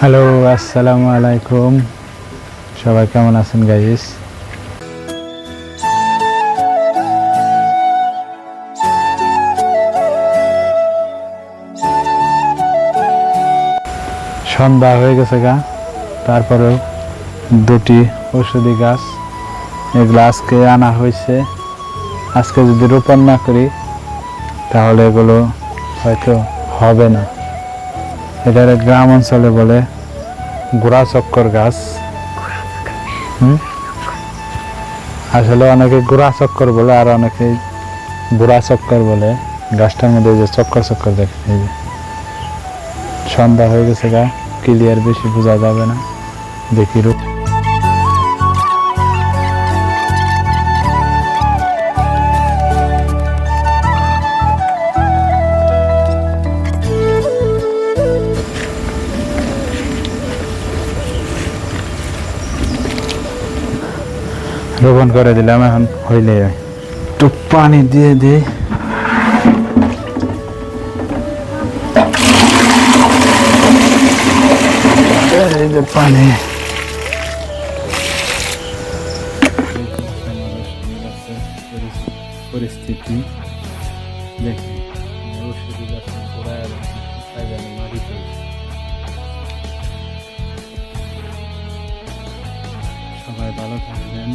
Hello, আসসালামু আলাইকুম। সবাই কেমন আছেন গাইস? সন্ধ্যা হয়ে গেছে গা, তারপরেও দুটি ঔষধি গাছ এগুলো আজকে আনা হয়েছে। আজকে যদি রোপণ না করি তাহলে এগুলো হয়তো হবে না। এটার গ্রাম অঞ্চলে বলে গোড়া চক্কর গাছ। আসলে অনেকে গোড়া চক্কর বলে, আর অনেকে বুড়া চক্কর বলে। গাছটার মধ্যে যে চক্কর চক্কর দেখে, এই যে সন্ধ্যা হয়ে গেছে গা, ক্লিয়ার বেশি বোঝা যাবে না। দেখি রোপণ করে দিলাম। এখন হইলে একটু পানি দিয়ে দিই। এই যে পানি, পরিস্থিতি দেখি। সবাই ভালো থাকবেন।